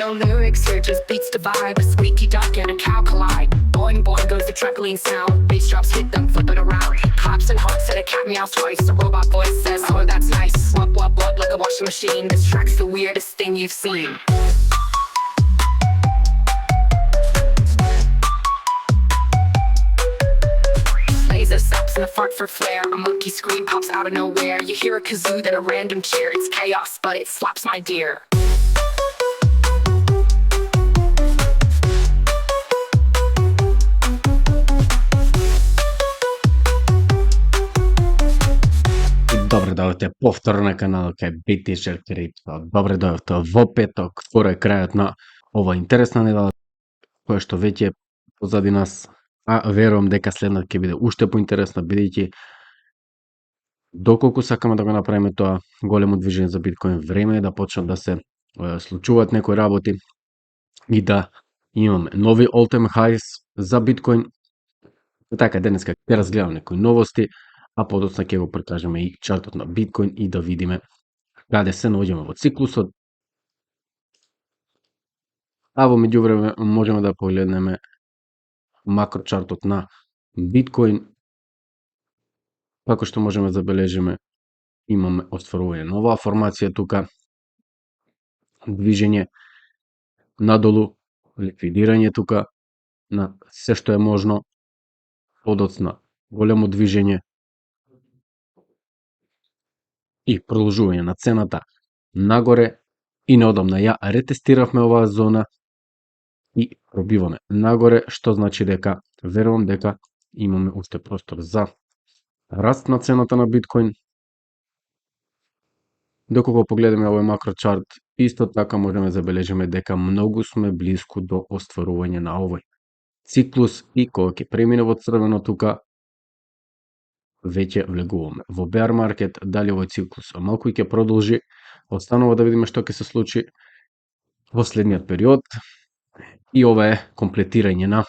No lyrics here, just beats to vibe. A squeaky duck and a cow collide. Boing boing goes the trampoline sound. Bass drops hit them, flip it around. Hops and honks and a cat meows twice. A robot voice says, oh that's nice. Wub wub wub like a washing machine. This track's the weirdest thing you've seen. Laser stops and a fart for flair. A monkey scream pops out of nowhere. You hear a kazoo, then a random cheer. It's chaos, but it slaps my dear. Добре дојавте повторно на каналот кај BTG Crypto. Добре дојавте во петок, скоро е крајот на ова интересна недела, која што веќе позади нас, а верувам дека следната ќе биде уште поинтересна, бидејќи доколку сакаме да го направиме тоа големо движење за биткоин, време е да почнат да се случуваат некои работи и да имаме нови all-time highs за биткоин. Така, денеска ќе разгледаме некои новости, а подоцна ќе го прикажеме и чартот на биткоин и да видиме каде се наоѓаме во циклусот. А во меѓувреме можеме да погледнеме макрочартот на биткоин. Како што можеме да забележиме, имаме остварување на оваа формација тука, движење надолу, ликвидирање тука на се што е можно, подоцна големо движење и продолжување на цената нагоре, и неодамна ја ретестиравме оваа зона и пробиваме нагоре, што значи дека верувам дека имаме уште простор за раст на цената на биткоин. Доколку погледаме овој макрочарт, исто така можеме да забележиме дека многу сме блиску до остварување на овој циклус и кога ќе премине во црвено тука, веќе влегуваме во bear market. Дали овој циклус малку ќе продолжи, останува да видиме што ќе се случи во следниот период. И ова е комплетирање на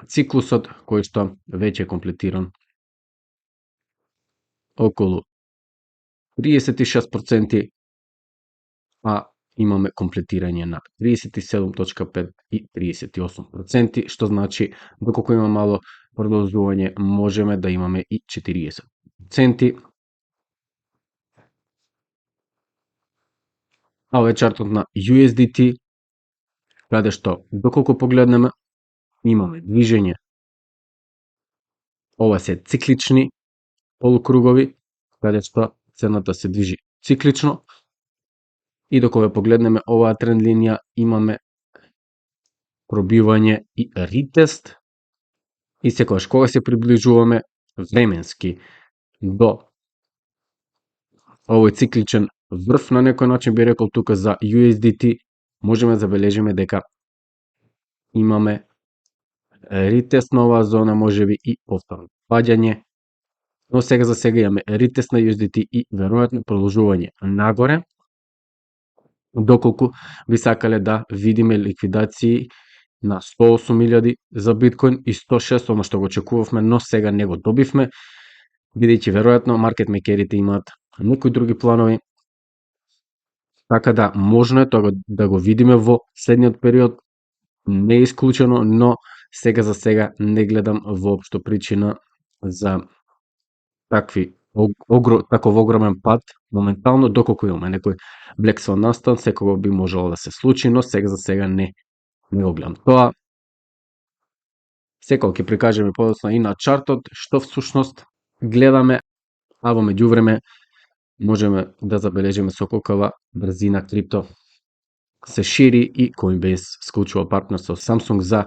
циклусот, кој што веќе е комплетиран околу 36%, а имаме комплетирање на 37.5 и 38%, што значи доколку има мало продолжување, можеме да имаме и 40%. А ова е чартот на USDT, каде што доколку погледнеме, имаме движење. Ова се циклични полукругови, каде што цената се движи циклично. И докога погледнеме оваа тренд линија, имаме пробивање и ретест. И секогаш кога се приближуваме временски до овој цикличен врв, на некој начин би рекол тука за USDT, можеме да забележиме дека имаме ретест на оваа зона, можеби и повторно паѓање. Но сега за сега имаме ретест на USDT и веројатно продолжување нагоре. Доколку би сакале да видиме ликвидации на 108.000 за биткоин и 106, оно што го очекувавме, но сега не го добивме, бидејќи веројатно маркет мекерите имаат некои други планови. Така да можно е тоа да го видиме во следниот период, не е исклучено, но сега за сега не гледам воопшто причина за таков огромен пат моментално. Доколку имаме некој Black Swan настан, секого би можело да се случи, но сега за сега не го гледам тоа. Секој ќе прикажеме подоцна и на чартот што всушност гледаме, а во меѓувреме можеме да забележиме со колкава брзина крипто се шири и Coinbase склучува партнерство со Samsung за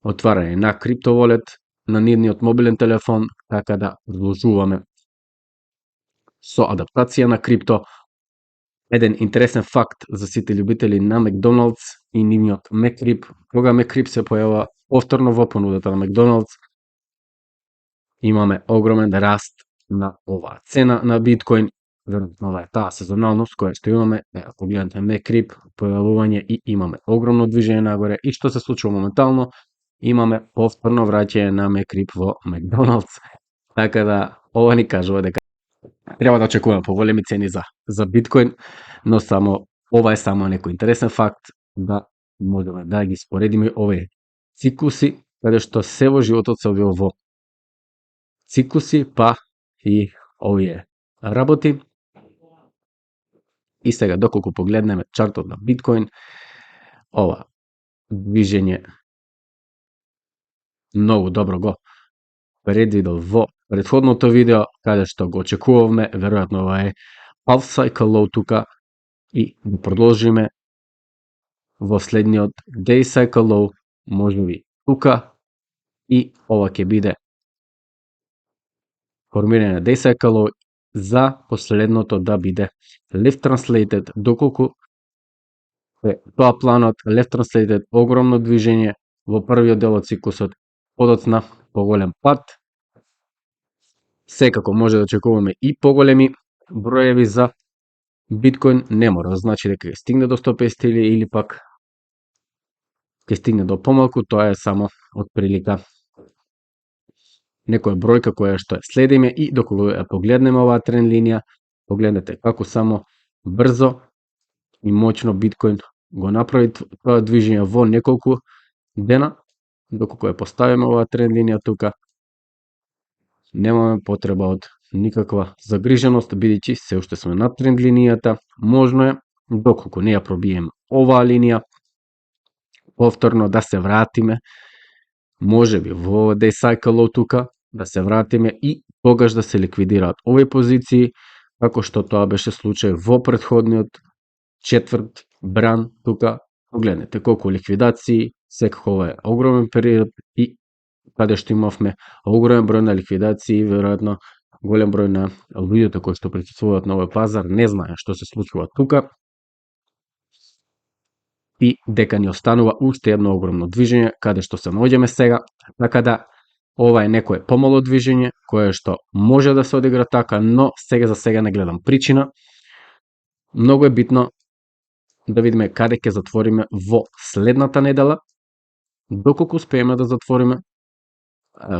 отварање на криптоволет на нивниот мобилен телефон, така да продолжуваме со адаптација на крипто. Еден интересен факт за сите љубители на Макдоналдс и нивниот Мекрип. Кога Мекрип се појава повторно во понудата на Макдоналдс, имаме огромен раст на оваа цена на биткоин. Веројатно ова е таа сезоналност која што имаме. Ако гледате Мекрип, појавување и имаме огромно движење нагоре. И што се случува моментално? Имаме повторно враќање на Мекрип во Макдоналдс. Така да ова ни кажува дека треба да очекуваме поголеми цени за биткоин, но ова е само некој интересен факт. да можеме да ги споредиме овие циклуси, каде што се во животот се одвива во циклуси, па и овие работи. И сега, доколку погледнеме чартот на биткоин, ова движење многу добро го предвидел во претходното видео, каде што го очекувавме, веројатно ова е half cycle low тука и да продолжиме во следниот day cycle low, можеби тука, и ова ќе биде формирање на day cycle low за последното да биде left translated, доколку е тоа планот left translated огромно движење во првиот дел од циклусот, подоцна поголем пат. Секако може да очекуваме и поголеми броеви за биткоин, не мора да значи дека ќе стигне до 150 или пак ќе стигне до помалку, тоа е само од прилика некоја бројка која што следиме, и доколку ја погледнеме оваа тренд линија, погледнете како само брзо и моćно биткоин го направи тоа движење во неколку дена. Доколку ја поставиме оваа тренд линија тука, немаме потреба од никаква загриженост, бидејќи се уште сме над тренд линијата. Можно е, доколку не ја пробиеме оваа линија, повторно да се вратиме, можеби во day cycle low тука, да се вратиме и тогаш да се ликвидираат овие позиции, како што тоа беше случај во претходниот четврт бран тука. Погледнете колку ликвидации, секако ова е огромен период и каде што имавме огромен број на ликвидации, веројатно голем број на луѓето кои што присуствуваат на овој пазар не знае што се случува тука и дека ни останува уште едно огромно движење каде што се наоѓаме сега. Така да ова е некое помало движење кое што може да се одигра така, но сега за сега не гледам причина. Многу е битно да видиме каде ќе затвориме во следната недела. Доколку успееме да затвориме,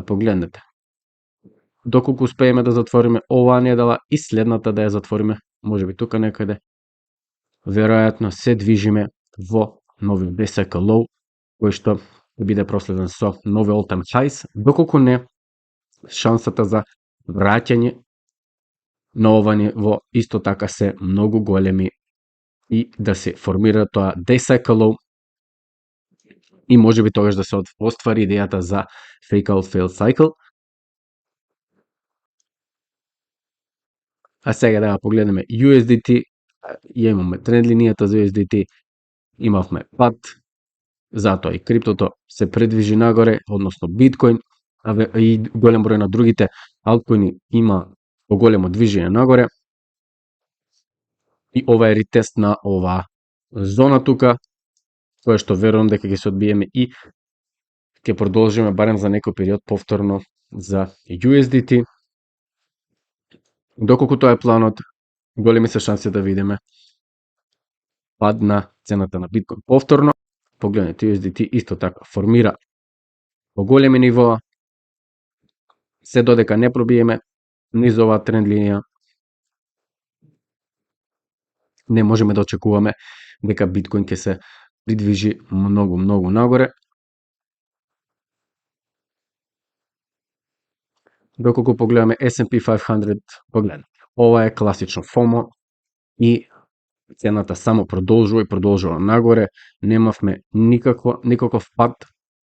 погледнете, доколку успееме да затвориме оваа недела и следната да ја затвориме, можеби тука некаде, веројатно се движиме во нови day cycle low, кој што ќе биде проследен со нови all time highs. Доколку не, шансата за враќање на ова ниво исто така се многу големи и да се формира тоа day cycle low и можеби тогаш да се оствари идејата за fake out fail cycle. А сега да погледнеме USDT, ја имаме тренд линијата за USDT, имавме пат, затоа и криптото се предвижи нагоре, односно биткоин, и голем број на другите алткоини има поголемо движење нагоре. И ова е ретест на оваа зона тука, која што верувам дека ќе се одбиеме и ќе продолжиме барем за некој период повторно за USDT. Доколку тоа е планот, големи се шанси да видиме пад на цената на биткоин повторно. Погледнете, USDT исто така формира поголеми нивоа, се додека не пробиеме низ оваа тренд линија, не можеме да очекуваме дека биткоин ќе се придвижи многу нагоре. Доколку погледаме S&P 500, погледнете, ова е класично FOMO и цената само продолжува нагоре. Немавме никаков пат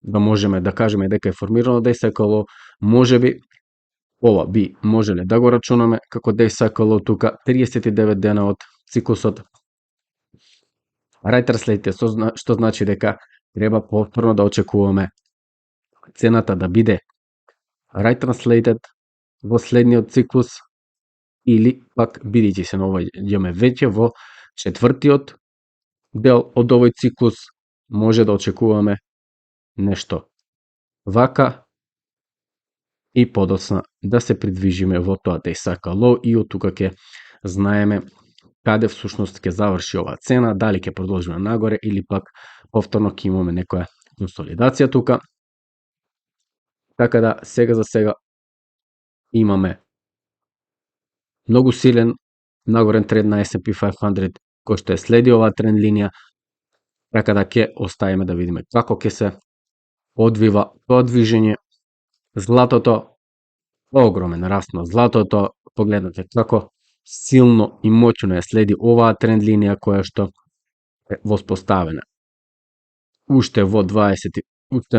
да можеме да кажеме дека е формирано day cycle low. Можеби ова би можеле да го рачунаме како day cycle low тука, 39 дена од циклусот. Right translated, што значи дека треба повторно да очекуваме цената да биде right translated во следниот циклус, или пак бидејќи се наоѓаме веќе во четвртиот дел од овој циклус, може да очекуваме нешто вака и подоцна да се придвижиме во тоа day cycle low и од тука ќе знаеме каде всушност ќе заврши оваа цена, дали ќе продолжиме нагоре или пак повторно ќе имаме некоја консолидација тука. Така да сега за сега имаме многу силен нагорен тренд на S&P 500 кој што е следи оваа тренд линија Така да ќе оставиме да видиме како ќе се одвива тоа движење. Златото, огромен раст на златото, погледнете како силно и моќно ја следи оваа тренд линија која што е воспоставена. Уште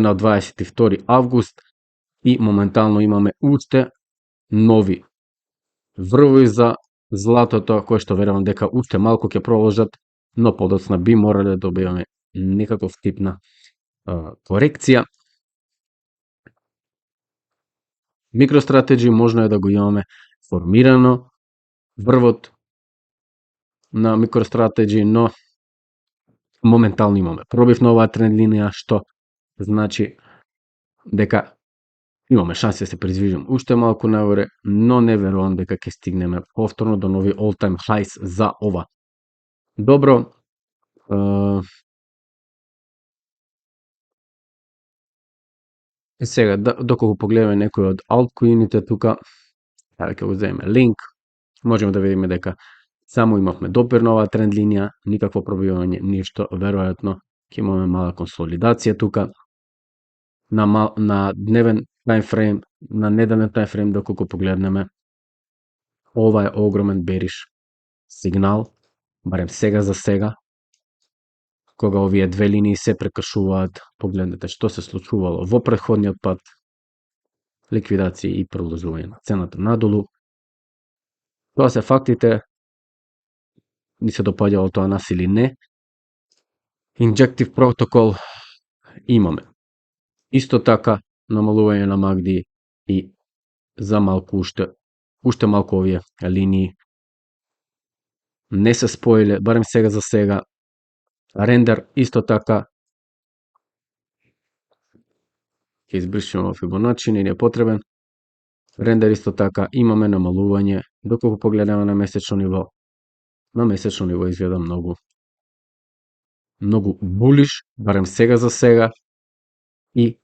на 22 август и моментално имаме уште нови врвови за златото, кои што верувам дека уште малку ќе продолжат, но подоцна би морале да добиваме некаков тип на корекција. MicroStrategy можно е да го имаме формирано врвот на MicroStrategy, но моментално имаме пробив на оваа тренд линија, што значи дека имаме шанси да се призвижим уште малку нагоре, но не верувам дека ќе стигнеме повторно до нови all-time highs за ова. Добро, сега доколку погледаме некои од алткоините тука, ќе го земеме линк, можеме да видиме дека само имавме допир на оваа тренд линија, никакво пробивање, ништо, веројатно ќе имаме мала консолидација тука. На дневен таймфрейм, на неделен таймфрейм, доколку погледнеме, ова е огромен бериш сигнал, барем сега за сега, кога овие две линии се прекршуваат. Погледнете што се случувало во претходниот пат, ликвидација и продолжување на цената надолу. Тоа се фактите, ни се допаѓало тоа нас или не. Injective протокол имаме. Исто така намалување на MACD и за малку уште малку овие линии не се споиле, барем сега за сега. Рендер исто така ќе избришеме во Фибоначи, не е потребен. Рендер исто така имаме намалување, доколку погледаме на месечно ниво. На месечно ниво изгледа многу булиш, барем сега за сега, и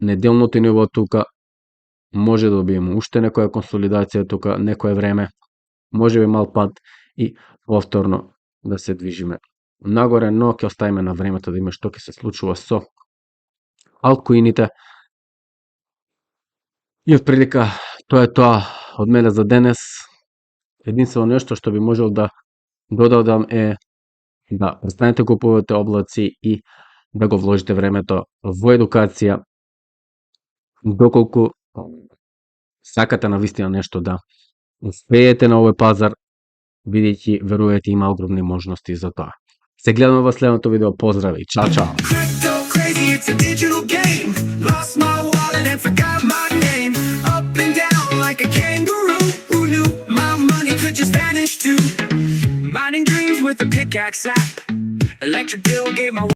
неделното ниво тука може да добиеме уште некоја консолидација тука, некое време, може би мал пат и повторно да се движиме нагоре, но ќе оставиме на времето да има што ќе се случува со алткоините. И отприлика тоа е тоа од мене за денес. Единствено нешто што би можел да додадам е да престанете купувате облаци и да го вложите времето во едукација, доколку сакате навистина нешто да успеете на овој пазар, бидејќи верувајте има огромни можности за тоа. Се гледаме во следното видео. Поздрави, чао чао. Crypto crazy, it's a digital game. Lost my wallet and forgot my name. Up and down like a kangaroo. Who knew my money could just vanish too? Mining dreams with a pickaxe app. Electric bill gave my